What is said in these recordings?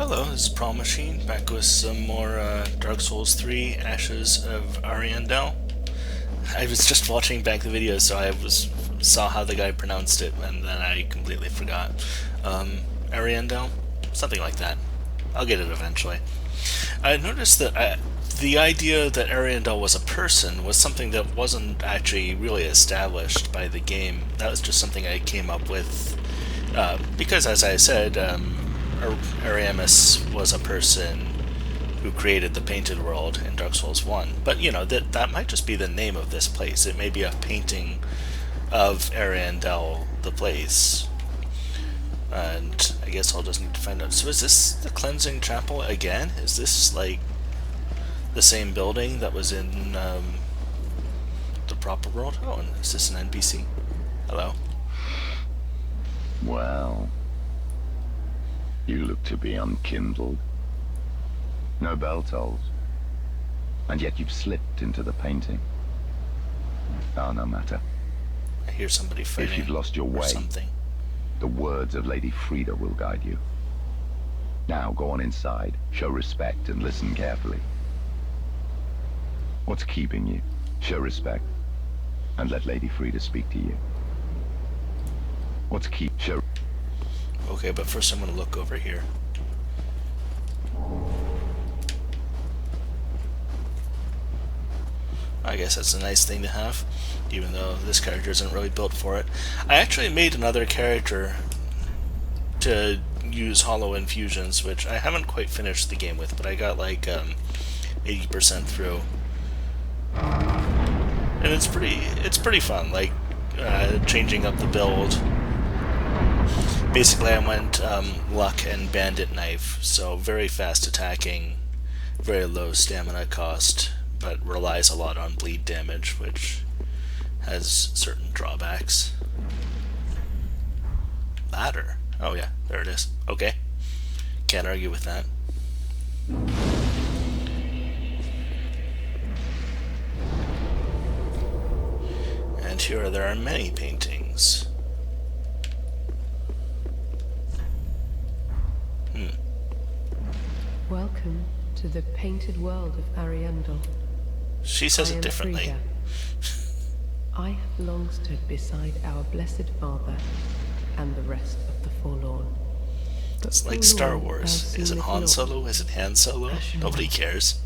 Hello, this is Prawl Machine, back with some more Dark Souls 3 Ashes of Ariandel. I was just watching back the video, so saw how the guy pronounced it, and then I completely forgot. Ariandel? Something like that. I'll get it eventually. I noticed that the idea that Ariandel was a person was something that wasn't actually really established by the game. That was just something I came up with because, as I said, Aramis was a person who created the painted world in Dark Souls 1. But, you know, that might just be the name of this place. It may be a painting of Ariandel, the place. And I guess I'll just need to find out. So is this the Cleansing Chapel again? Is this, like, the same building that was in the proper world? Oh, and is this an NPC? Hello? Well, you look to be unkindled. No bell tolls. And yet you've slipped into the painting. Ah, no matter. I hear somebody fighting. If you've lost your way, something. The words of Lady Frida will guide you. Now go on inside, show respect, and listen carefully. What's keeping you? Show respect, and let Lady Frida speak to you. Show... Okay, but first I'm going to look over here. I guess that's a nice thing to have, even though this character isn't really built for it. I actually made another character to use hollow infusions, which I haven't quite finished the game with, but I got like 80% through. And it's pretty fun, like changing up the build. Basically I went luck and bandit knife, so very fast attacking, very low stamina cost, but relies a lot on bleed damage, which has certain drawbacks. Ladder. Oh yeah, there it is. Okay. Can't argue with that. And here there are many paintings. Welcome to the painted world of Ariandel. She says it differently. I have long stood beside our blessed Father and the rest of the forlorn. It's like Star Wars. Is it Han Solo? Is it Han Solo? Nobody cares.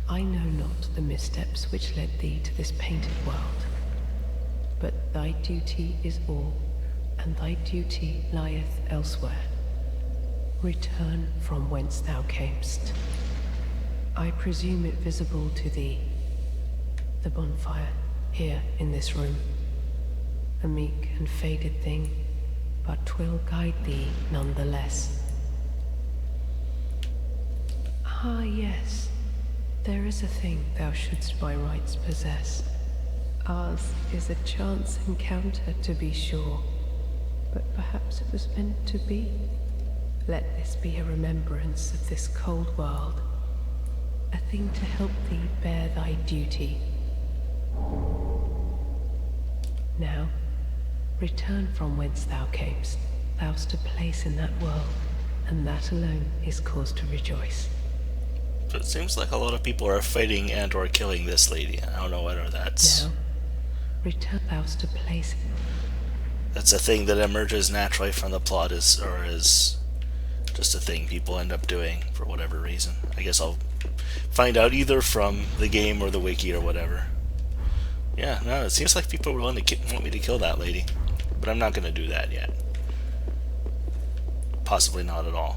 I know not the missteps which led thee to this painted world, but thy duty is all, and thy duty lieth elsewhere. Return from whence thou camest. I presume it visible to thee, the bonfire here in this room. A meek and faded thing, but 'twill guide thee none the less. Ah, yes, there is a thing thou shouldst by rights possess. Ours is a chance encounter, to be sure, but perhaps it was meant to be. Let this be a remembrance of this cold world, a thing to help thee bear thy duty. Now, return from whence thou camest. Thou'st a place in that world, and that alone is cause to rejoice. But it seems like a lot of people are fighting and or killing this lady. I don't know whether that's... Now, return thou'st a place... That's a thing that emerges naturally from the plot, is just a thing people end up doing for whatever reason. I guess I'll find out either from the game or the wiki or whatever. Yeah, no, it seems like people want me to kill that lady, but I'm not going to do that yet. Possibly not at all.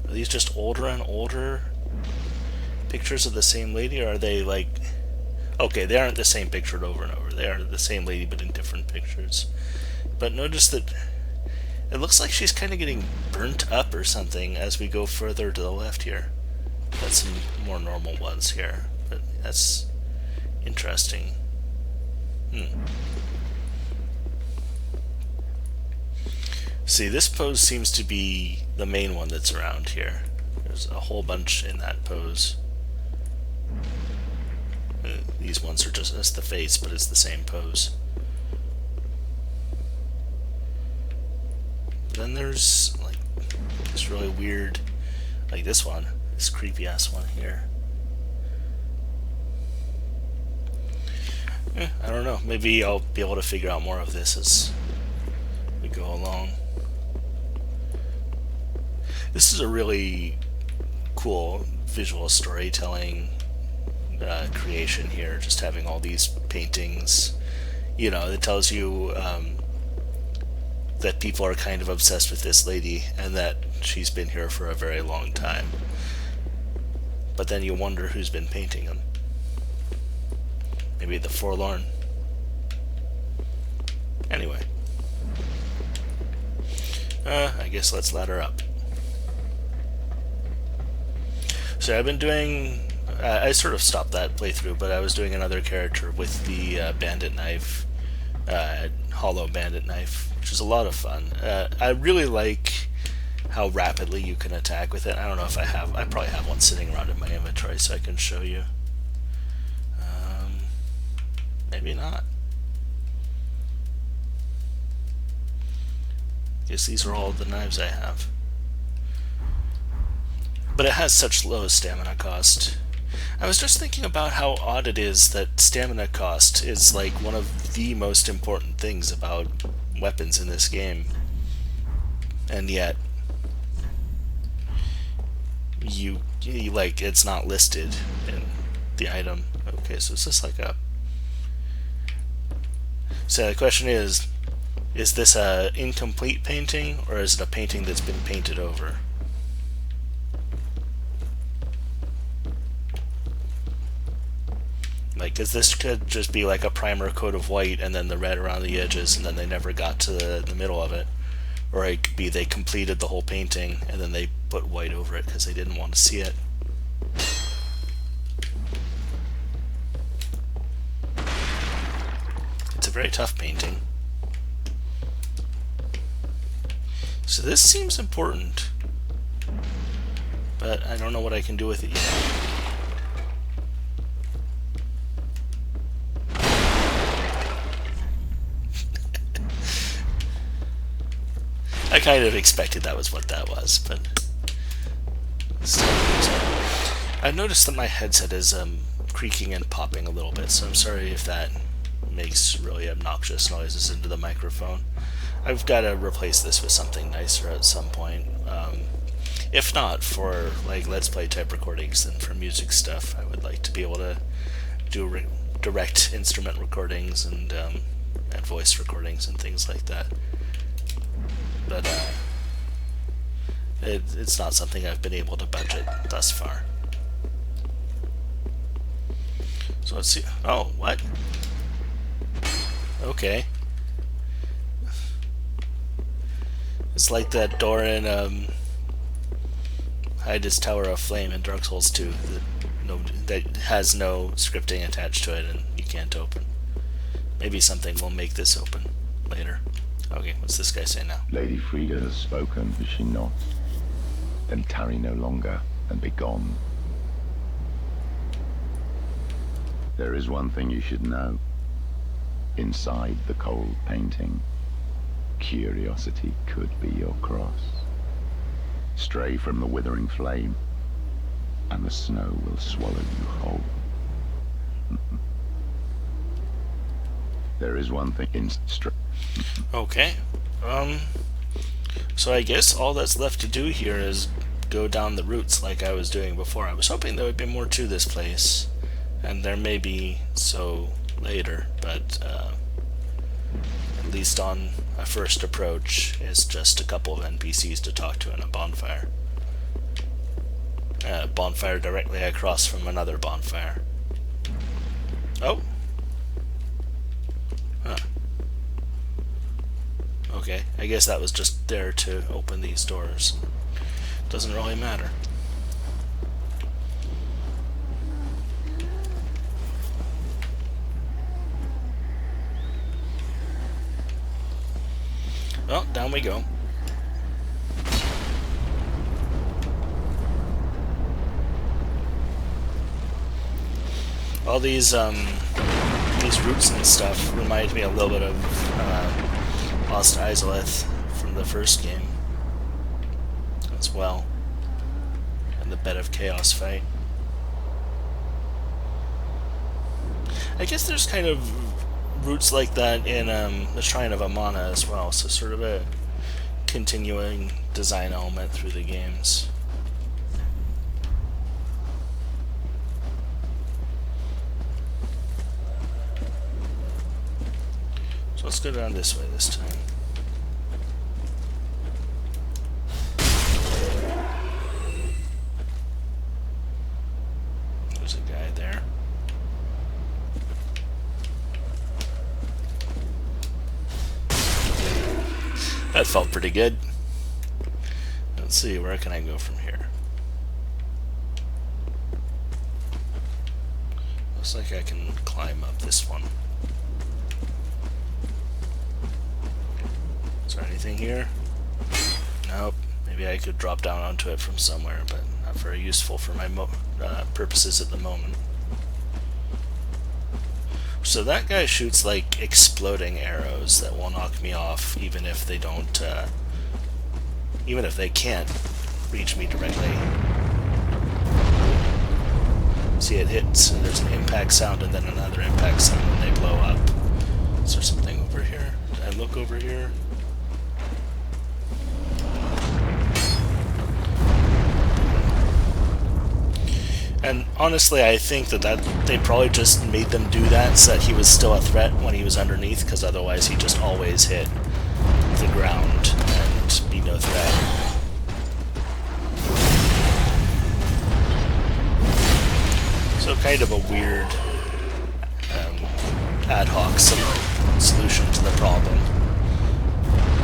Are these just older and older pictures of the same lady, or are they like... Okay, they aren't the same picture over and over. They are the same lady, but in different pictures. But notice that it looks like she's kind of getting burnt up or something as we go further to the left here. Got some more normal ones here, but that's interesting. See, this pose seems to be the main one that's around here. There's a whole bunch in that pose. These ones ones are just the face, but it's the same pose. Then there's like this really weird, like this one, this creepy ass one here. I don't know. Maybe I'll be able to figure out more of this as we go along. This is a really cool visual storytelling creation here, just having all these paintings. You know, it tells you that people are kind of obsessed with this lady and that she's been here for a very long time. But then you wonder who's been painting them. Maybe the Forlorn. Anyway. I guess let's ladder up. So I've been doing... I sort of stopped that playthrough, but I was doing another character with the bandit knife. Hollow bandit knife, which is a lot of fun. I really like how rapidly you can attack with it. I don't know if I have... I probably have one sitting around in my inventory so I can show you. Maybe not. Guess these are all the knives I have. But it has such low stamina cost. I was just thinking about how odd it is that stamina cost is like one of the most important things about weapons in this game. And yet you like, it's not listed in the item. Okay, so it's just like a... So the question is this a incomplete painting, or is it a painting that's been painted over? Like, because this could just be like a primer coat of white and then the red around the edges, and then they never got to the middle of it. Or it could be they completed the whole painting and then they put white over it because they didn't want to see it. It's a very tough painting. So this seems important, but I don't know what I can do with it yet. I kind of expected that was what that was, but still. I've noticed that my headset is creaking and popping a little bit, so I'm sorry if that makes really obnoxious noises into the microphone. I've got to replace this with something nicer at some point. If not for like Let's Play type recordings, then for music stuff, I would like to be able to do direct instrument recordings and voice recordings and things like that. But it's not something I've been able to budget thus far. So let's see. Oh, what? Okay. It's like that door in Hyda's Tower of Flame in Dark Souls 2 that has no scripting attached to it and you can't open. Maybe something will make this open later. Okay, what's this guy say now? Lady Frida has spoken, has she not? Then tarry no longer and be gone. There is one thing you should know. Inside the cold painting, curiosity could be your cross. Stray from the withering flame, and the snow will swallow you whole. There is one thing in Okay. So I guess all that's left to do here is go down the routes like I was doing before. I was hoping there would be more to this place, and there may be so later, but at least on a first approach, it's just a couple of NPCs to talk to in a bonfire. Bonfire directly across from another bonfire. Oh! Huh. Okay, I guess that was just there to open these doors. Doesn't really matter. Well, down we go. All these routes and stuff remind me a little bit of Lost Izalith from the first game as well, and the Bed of Chaos fight. I guess there's kind of routes like that in the Shrine of Amana as well, so sort of a continuing design element through the games. So let's go down this way this time. There's a guy there. That felt pretty good. Let's see, where can I go from here? Looks like I can climb up this one. Is there anything here? Nope. Maybe I could drop down onto it from somewhere, but not very useful for my purposes at the moment. So that guy shoots like exploding arrows that will knock me off, even if they don't, even if they can't reach me directly. See, it hits, and there's an impact sound, and then another impact sound when they blow up. Is there something over here? Did I look over here? And honestly, I think that they probably just made them do that so that he was still a threat when he was underneath, because otherwise he just always hit the ground and be no threat. So kind of a weird ad hoc solution to the problem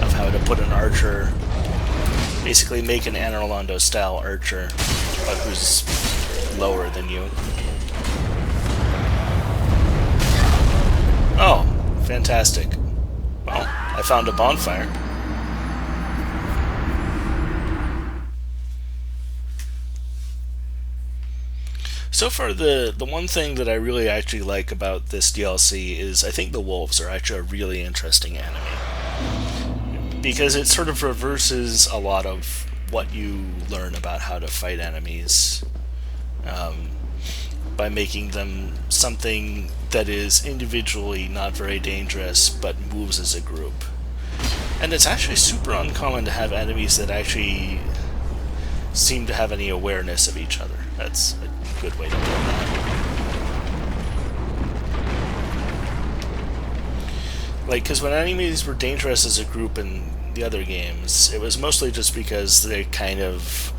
of how to put an archer, basically make an Anor Londo style archer, but who's lower than you. Oh, fantastic. Well, I found a bonfire. So far, the one thing that I really actually like about this DLC is I think the wolves are actually a really interesting enemy. Because it sort of reverses a lot of what you learn about how to fight enemies. By making them something that is individually not very dangerous, but moves as a group. And it's actually super uncommon to have enemies that actually seem to have any awareness of each other. That's a good way to put that. Like, because when enemies were dangerous as a group in the other games, it was mostly just because they kind of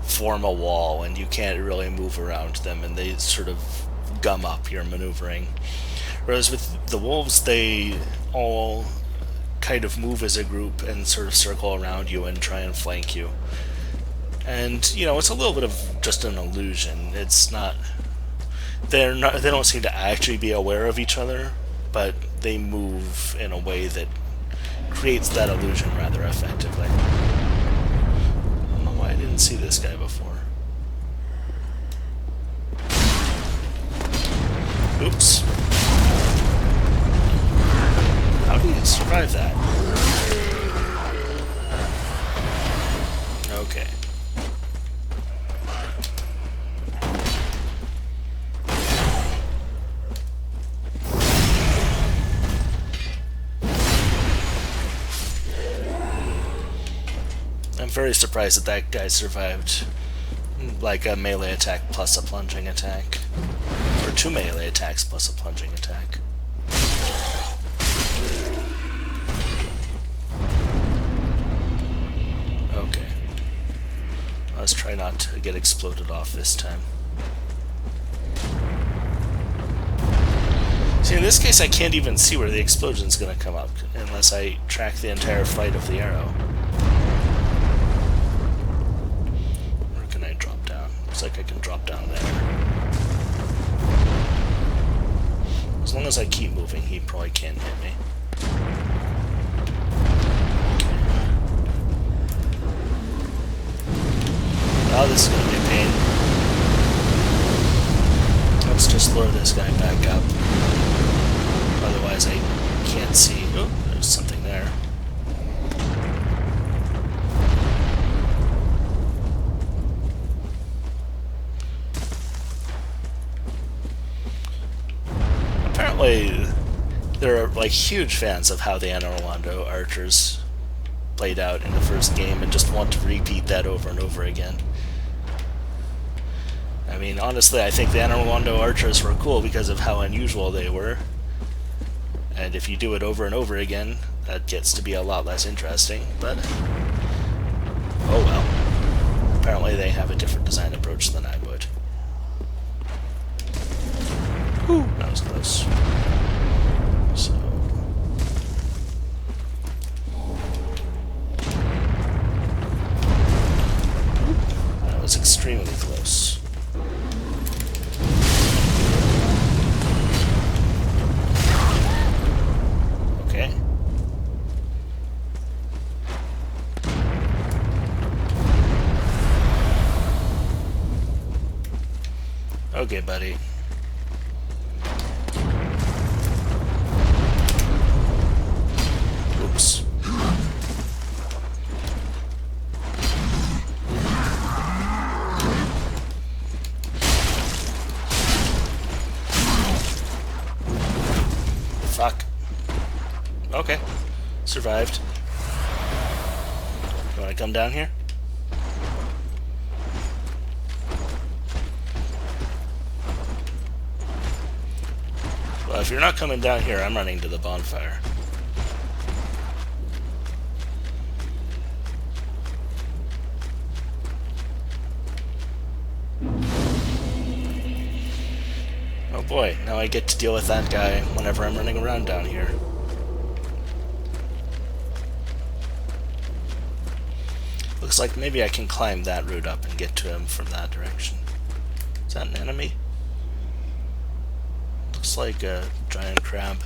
form a wall and you can't really move around them, and they sort of gum up your maneuvering. Whereas with the wolves, they all kind of move as a group and sort of circle around you and try and flank you. And, you know, it's a little bit of just an illusion. It's not... They don't seem to actually be aware of each other, but they move in a way that creates that illusion rather effectively. I didn't see this guy before. Oops. How do you survive that? Okay. I'm very surprised that that guy survived like a melee attack plus a plunging attack. Or 2 melee attacks plus a plunging attack. Okay. Let's try not to get exploded off this time. See, in this case I can't even see where the explosion's gonna come up unless I track the entire flight of the arrow. Looks like I can drop down there. As long as I keep moving, he probably can't hit me. Oh, this is going to be a pain. Oops. Let's just lure this guy back up. Otherwise I can't see. Oh, there's something there. Apparently, they're like huge fans of how the Anor Londo archers played out in the first game and just want to repeat that over and over again. I mean, honestly, I think the Anor Londo archers were cool because of how unusual they were. And if you do it over and over again, that gets to be a lot less interesting, but oh well. Apparently they have a different design approach than I would. Whew, that was close. So... that was extremely close. Okay. Okay, buddy. Oops. Fuck. Okay. Survived. You wanna come down here? Well, if you're not coming down here, I'm running to the bonfire. Oh boy, now I get to deal with that guy whenever I'm running around down here. Looks like maybe I can climb that route up and get to him from that direction. Is that an enemy? Looks like a giant crab.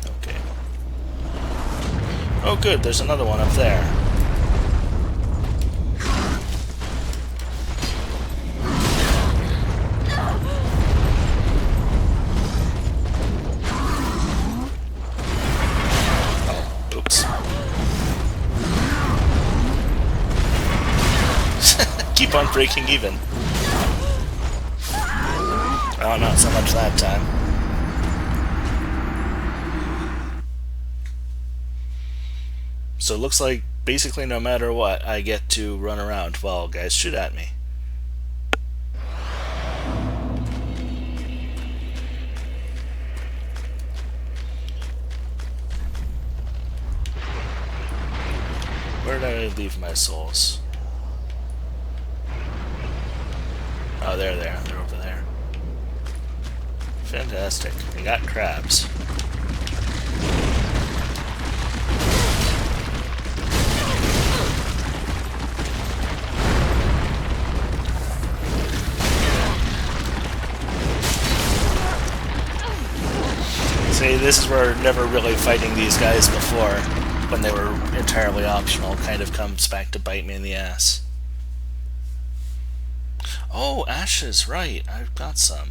Okay. Oh good, there's another one up there. Keep on breaking even. Oh, not so much that time. So it looks like basically no matter what, I get to run around while guys shoot at me. Where did I leave my souls? Oh, they're there. They're over there. Fantastic. They got crabs. See, this is where never really fighting these guys before, when they were entirely optional, kind of comes back to bite me in the ass. Oh, ashes, right. I've got some.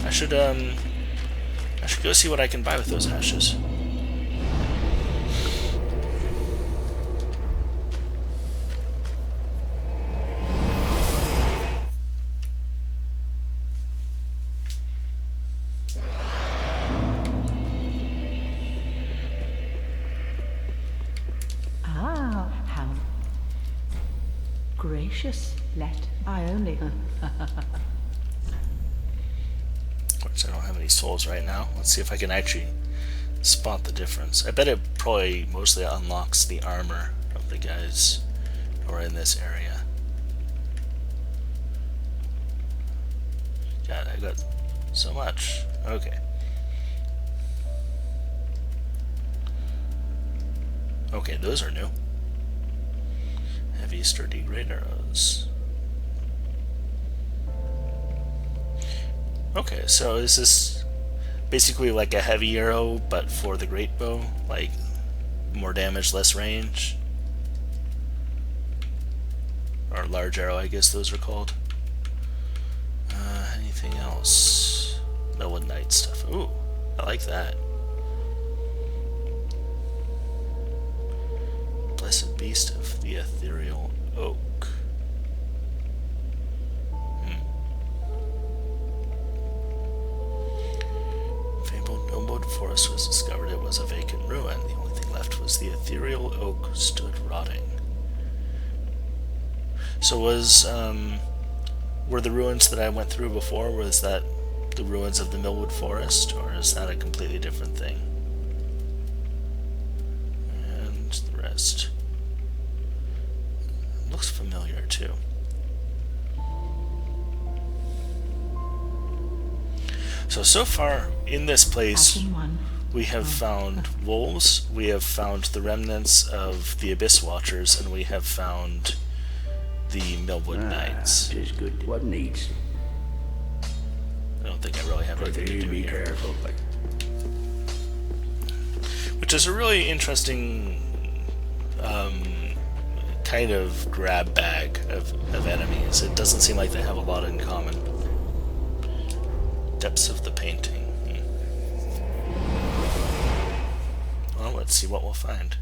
I should go see what I can buy with those ashes. Gracious, let I only. Of course, I don't have any souls right now. Let's see if I can actually spot the difference. I bet it probably mostly unlocks the armor of the guys who are in this area. God, I got so much. Okay. Okay, those are new. Heavy, sturdy great arrows. Okay, so is this basically like a heavy arrow, but for the great bow, like more damage, less range. Or large arrow, I guess those are called. Anything else? Millwood Knight stuff. Ooh, I like that. Blessed Beast of the Ethereal Oak. Fabled Millwood Forest was discovered. It was a vacant ruin. The only thing left was the ethereal oak stood rotting. So were the ruins that I went through before, was that the ruins of the Millwood Forest, or is that a completely different thing? And the rest. Looks familiar too. So far in this place, we have found wolves, we have found the remnants of the Abyss Watchers, and we have found the Millwood Knights. Tis good. What needs? I don't think I really have anything to do Be here. careful. Which is a really interesting kind of grab bag of enemies. It doesn't seem like they have a lot in common. Depths of the painting. Well, let's see what we'll find.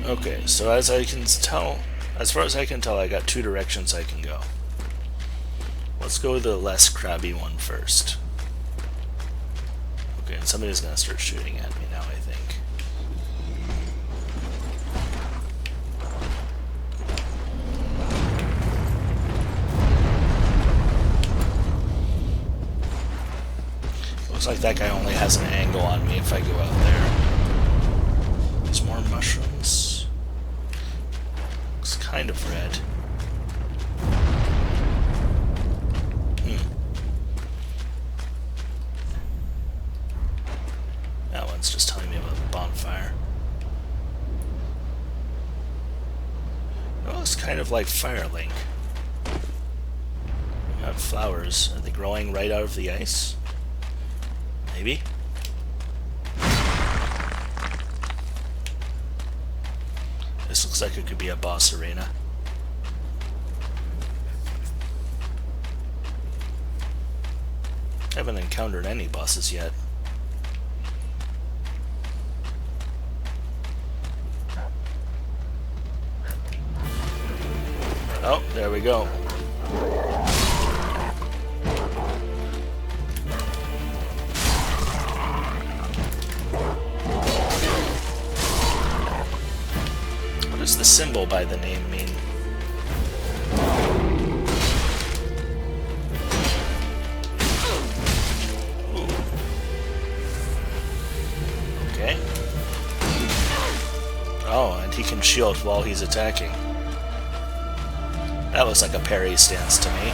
Okay, so as far as I can tell, I got two directions I can go. Let's go the less crabby one first. Okay, and somebody's gonna start shooting at me now, I think. Looks like that guy only has an angle on me if I go out there. There's more mushrooms. Looks kind of red. That one's just telling me about the bonfire. It looks kind of like Firelink. We got flowers. Are they growing right out of the ice? Maybe? This looks like it could be a boss arena. I haven't encountered any bosses yet. Oh, there we go. What does the symbol by the name mean? Ooh. Okay. Oh, and he can shield while he's attacking. That looks like a parry stance to me.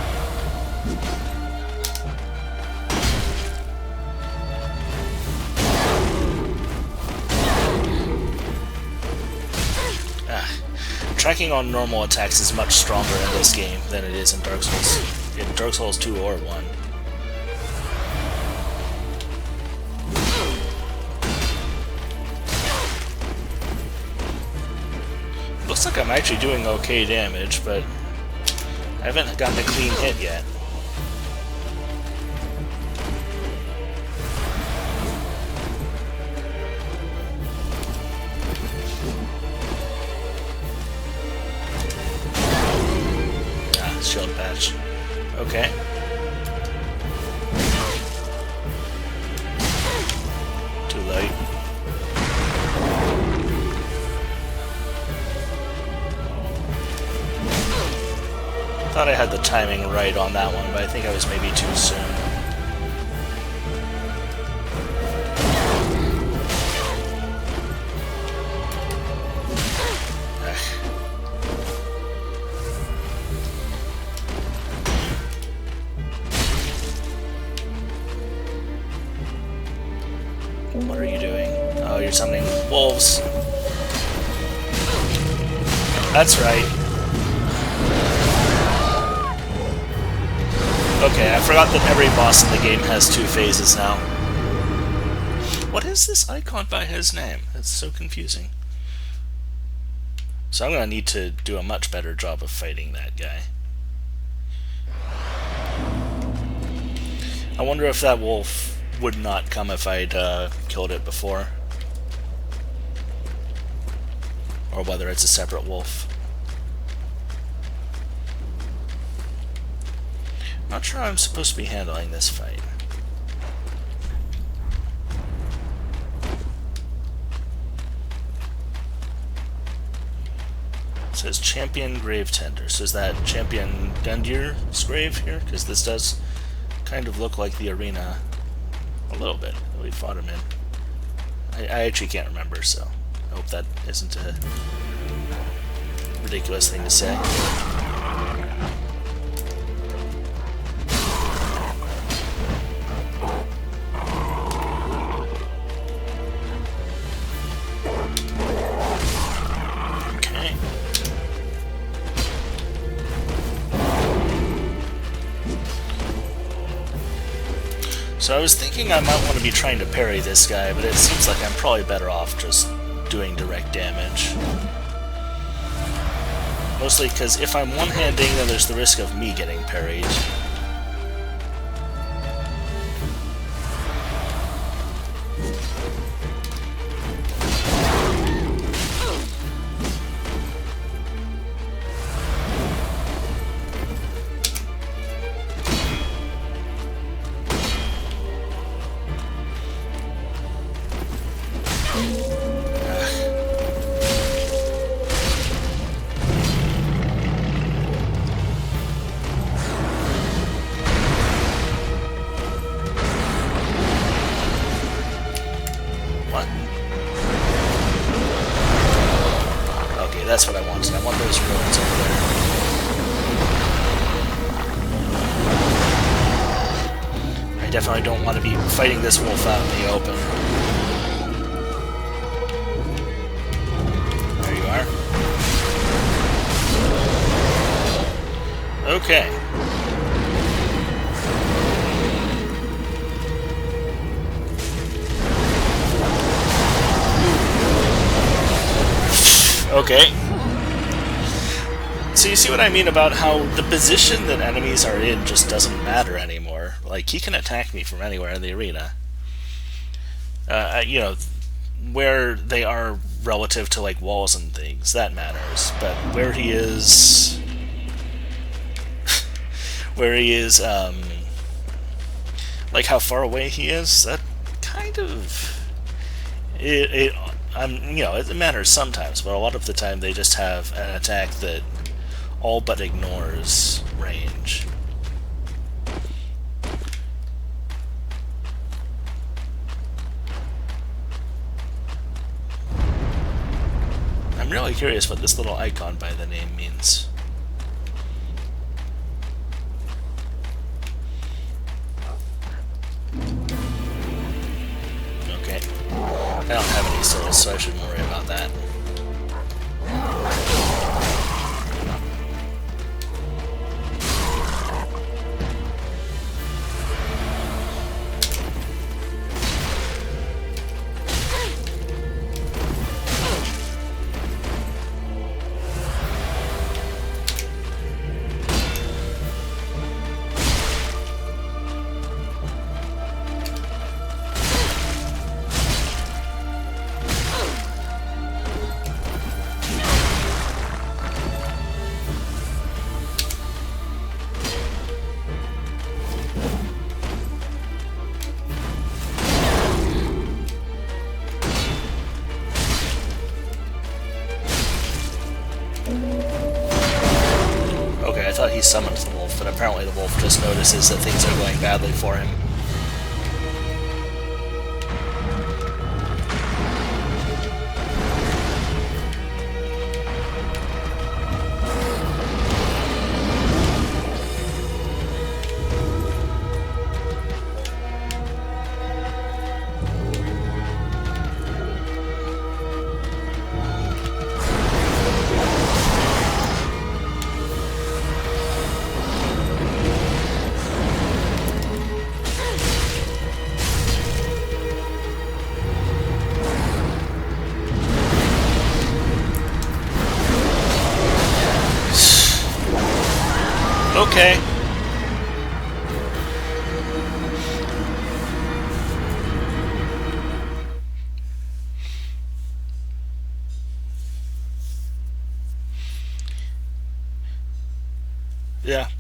Tracking on normal attacks is much stronger in this game than it is in Dark Souls. In Dark Souls 2 or 1. Looks like I'm actually doing okay damage, but I haven't gotten a clean hit yet. Shield patch. Okay. Too late. Thought I had the timing right on that one, but I think I was maybe too soon. What are you doing? Oh, you're summoning wolves. That's right. Okay, I forgot that every boss in the game has 2 phases now. What is this icon by his name? It's so confusing. So I'm gonna need to do a much better job of fighting that guy. I wonder if that wolf would not come if I'd killed it before. Or whether it's a separate wolf. Not sure how I'm supposed to be handling this fight. It says Champion Grave Tender. So is that Champion Gundir's grave here? Because this does kind of look like the arena a little bit that we fought him in. I actually can't remember, so I hope that isn't a ridiculous thing to say. So I was thinking I might want to be trying to parry this guy, but it seems like I'm probably better off just doing direct damage. Mostly because if I'm one-handing, then there's the risk of me getting parried. That's what I wanted. I want those ruins over there. I definitely don't want to be fighting this wolf out in the open. There you are. Okay. Okay. So you see what I mean about how the position that enemies are in just doesn't matter anymore. Like, he can attack me from anywhere in the arena. You know, where they are relative to, like, walls and things, that matters. But where he is... like, how far away he is, that kind of... you know, it matters sometimes, but a lot of the time they just have an attack that all but ignores range. I'm really curious what this little icon by the name means. Okay. I don't have any souls, so I shouldn't worry about that. I thought he summoned the wolf, but apparently the wolf just notices that things are going badly for him.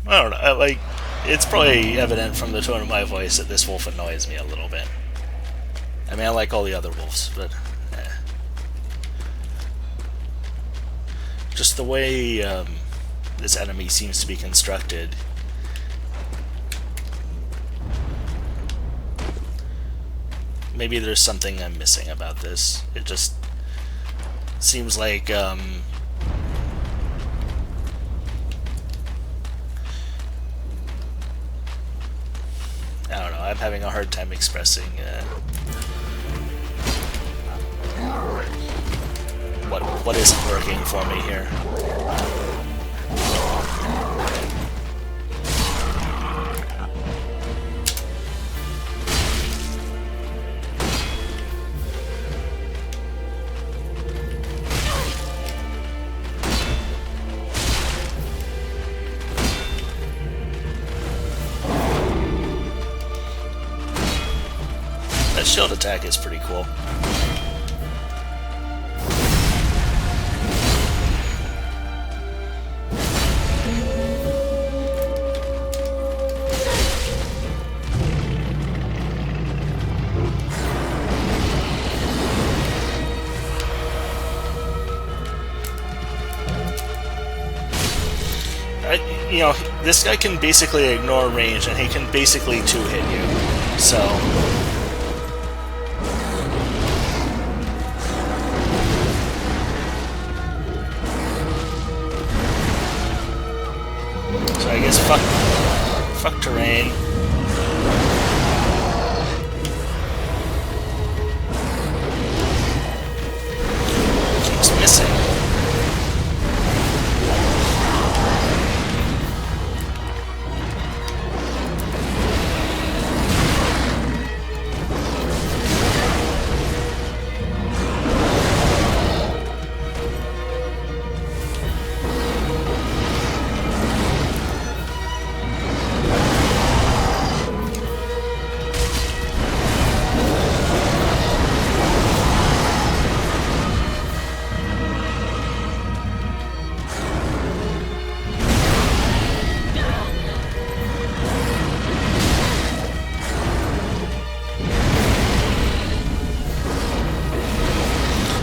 I don't know. Like, it's probably evident from the tone of my voice that this wolf annoys me a little bit. I mean, I like all the other wolves, but just the way this enemy seems to be constructed. Maybe there's something I'm missing about this. It just seems like I don't know, I'm having a hard time expressing what isn't working for me here. That shield attack is pretty cool. You know, this guy can basically ignore range, and he can basically two-hit you. So I guess fuck terrain. Keeps missing.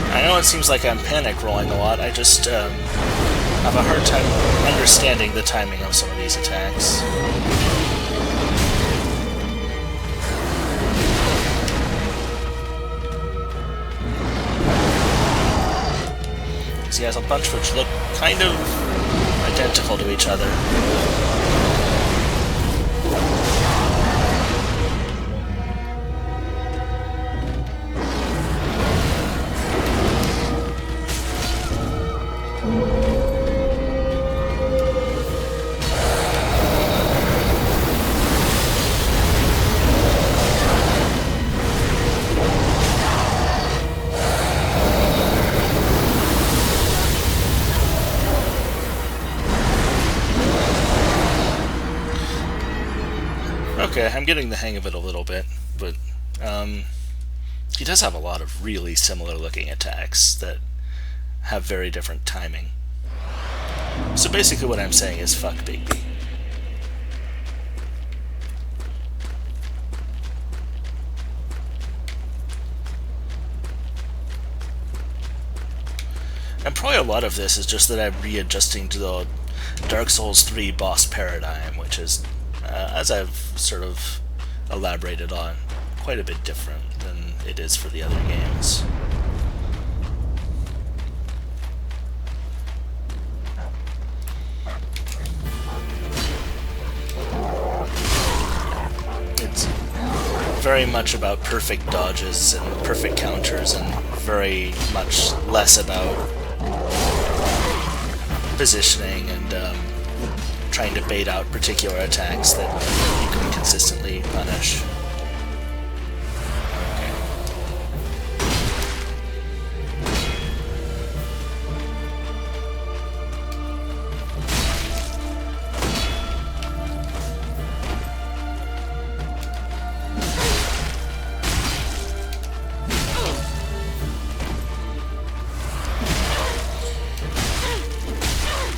I know it seems like I'm panic rolling a lot, I just have a hard time understanding the timing of some of these attacks. He has a bunch which look kind of identical to each other. Okay, I'm getting the hang of it a little bit, but he does have a lot of really similar looking attacks that have very different timing. So basically what I'm saying is fuck Big B. And probably a lot of this is just that I'm readjusting to the Dark Souls 3 boss paradigm, which is, as I've sort of elaborated on, quite a bit different than it is for the other games. It's very much about perfect dodges and perfect counters, and very much less about positioning and trying to bait out particular attacks that you can consistently punish.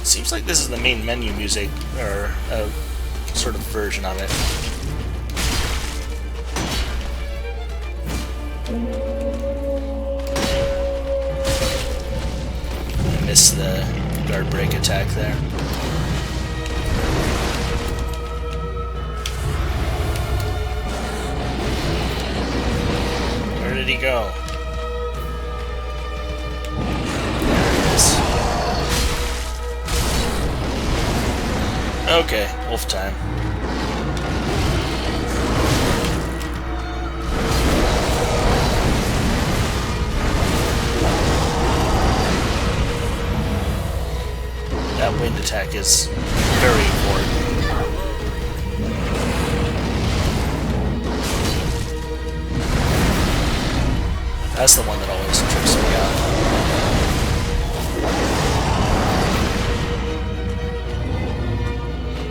Seems like this is the main menu music, or a sort of version of it. I missed the guard break attack there. Where did he go? Okay, wolf time. That wind attack is very important. That's the one that always trips me out.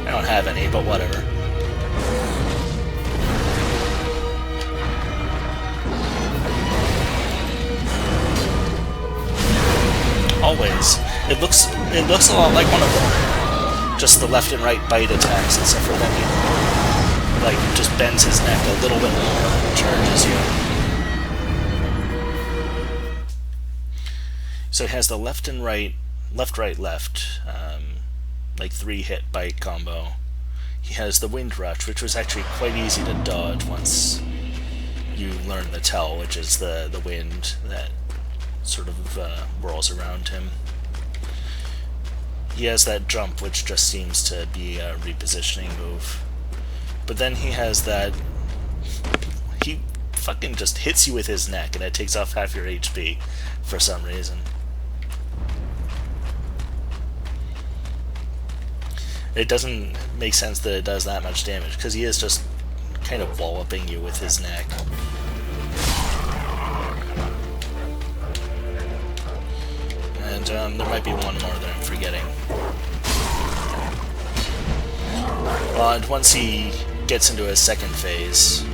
I don't have any, but whatever. Always. It looks a lot like one of them. Just the left and right bite attacks, except for then he like just bends his neck a little bit more and charges you. So he has the left and right, left, right, left, like 3-hit bite combo. He has the wind rush, which was actually quite easy to dodge once you learn the tell, which is the wind that sort of whirls around him. He has that jump, which just seems to be a repositioning move. But then he has that... he fucking just hits you with his neck, and it takes off half your HP for some reason. It doesn't make sense that it does that much damage, because he is just kind of walloping you with his neck. And there might be one more that I'm forgetting. Well, and once he gets into his second phase, he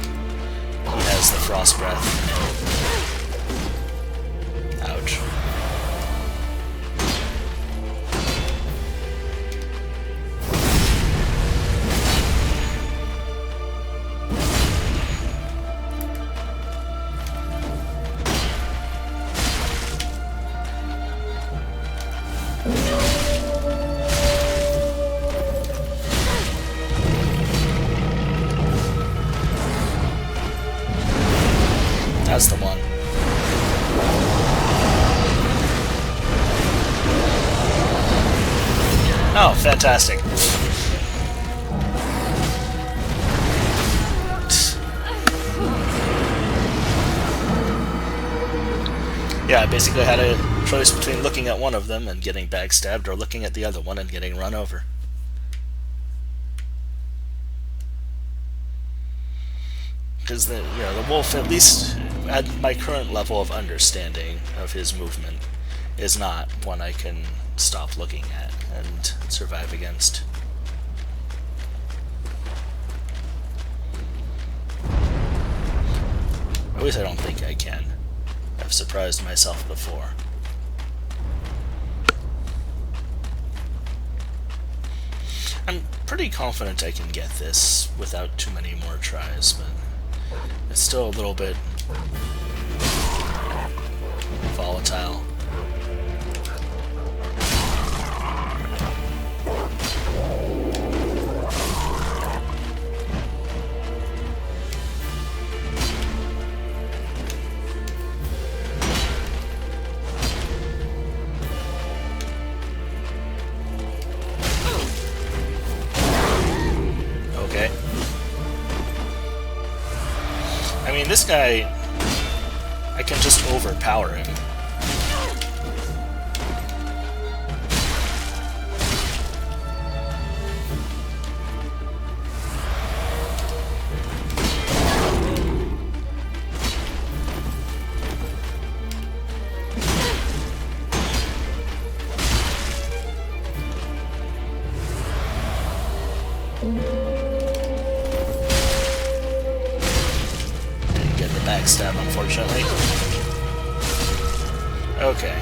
has the Frost Breath. Ouch. That's the one. Oh, fantastic. Yeah, I basically had a choice between looking at one of them and getting backstabbed, or looking at the other one and getting run over. Because the wolf, at least at my current level of understanding of his movement, is not one I can stop looking at and survive against. At least I don't think I can. I've surprised myself before. I'm pretty confident I can get this without too many more tries, but it's still a little bit volatile. Okay. I mean, this guy, I can just overpower him. Didn't get the backstab, unfortunately. Okay.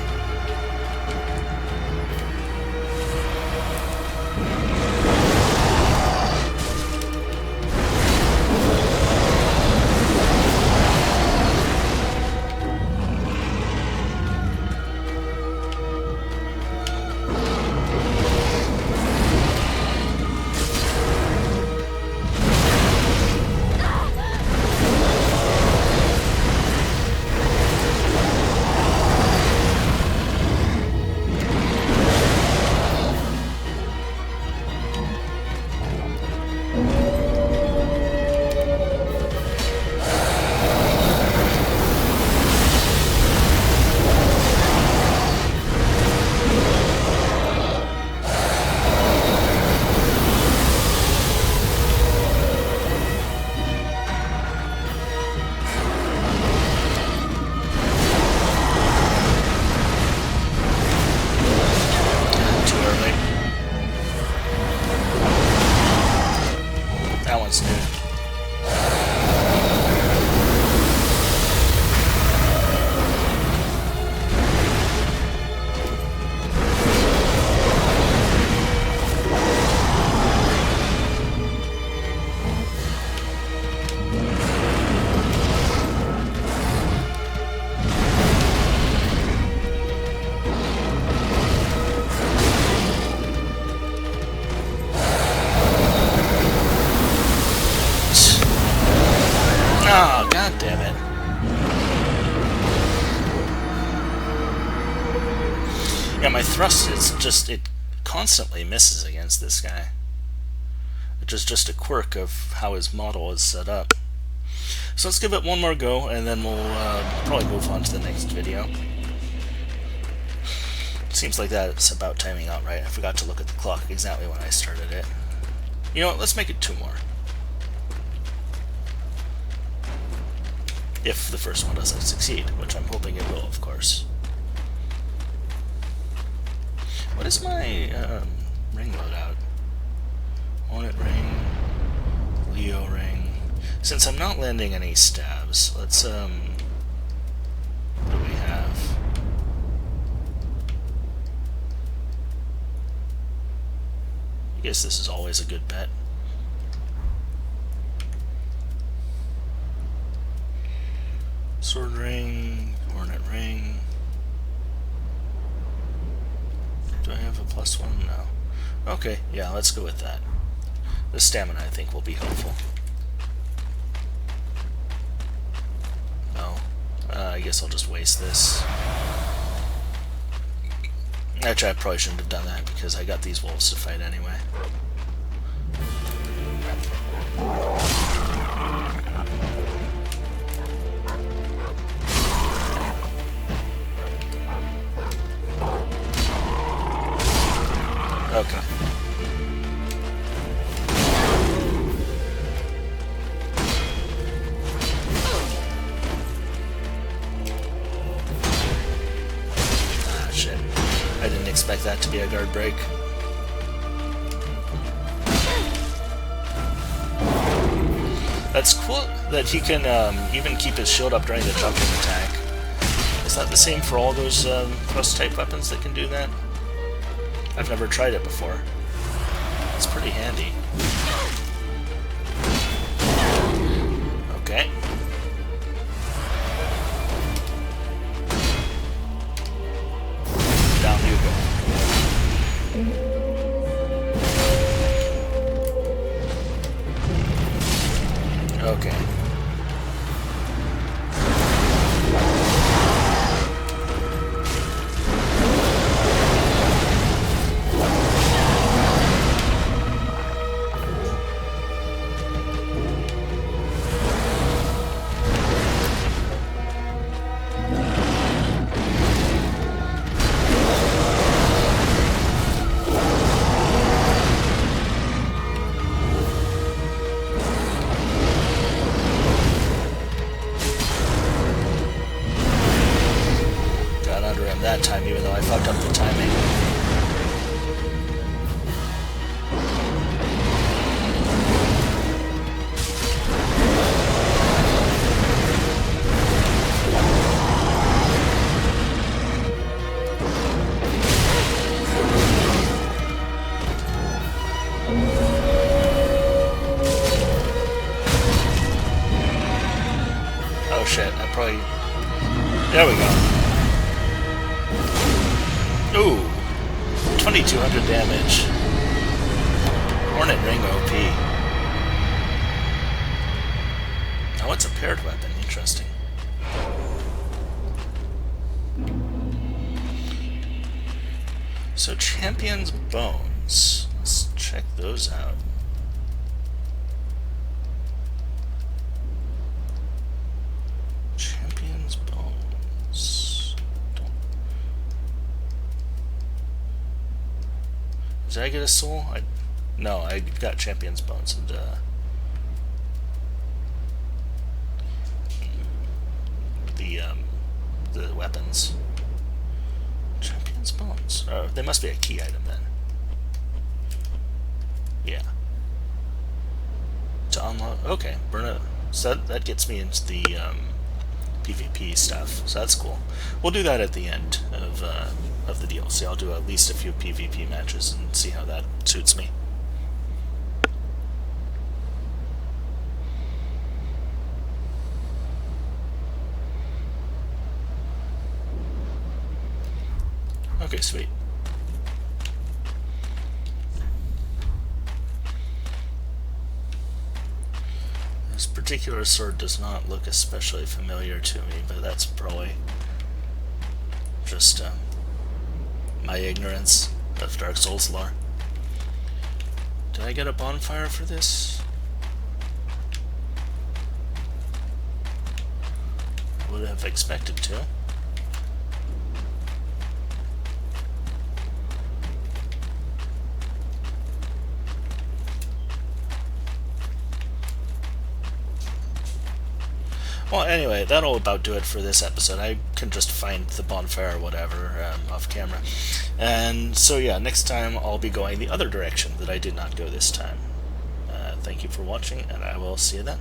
Oh, god damn it. Yeah, my thrust is just, it constantly misses against this guy. Which is just a quirk of how his model is set up. So let's give it one more go, and then we'll probably move on to the next video. Seems like that's about timing out right. I forgot to look at the clock exactly when I started it. You know what, let's make it 2 more. If the first one doesn't succeed, which I'm hoping it will, of course. What is my ring loadout? Hornet ring, Leo ring. Since I'm not landing any stabs, let's what do we have? I guess this is always a good bet. Sword ring, Hornet ring. Do I have a +1? No. Okay, yeah, let's go with that. The stamina, I think, will be helpful. No. I guess I'll just waste this. Actually, I probably shouldn't have done that because I got these wolves to fight anyway. Okay. Ah, shit. I didn't expect that to be a guard break. That's cool that he can even keep his shield up during the jumping attack. Is that the same for all those thrust-type weapons that can do that? I've never tried it before. It's pretty handy. Okay. Down you go. Okay. That time, even though I fucked up the timing. Oh shit, I probably... There we go. Ooh, 2200 damage. Hornet ring OP. Oh, it's a paired weapon. Interesting. So, Champion's Bones. Let's check those out. Champion's Bones. Did I get a soul? No, I got Champion's Bones and the weapons. Champion's Bones. Oh, they must be a key item then. Yeah. To unlock. Okay, burn it. So that gets me into the PvP stuff. So that's cool. We'll do that at the end of the DLC. I'll do at least a few PvP matches and see how that suits me. Okay, sweet. This particular sword does not look especially familiar to me, but that's probably just my ignorance of Dark Souls lore. Did I get a bonfire for this? I would have expected to. Well, anyway, that'll about do it for this episode. I can just find the bonfire or whatever off camera. And so yeah, next time I'll be going the other direction that I did not go this time. Thank you for watching, and I will see you then.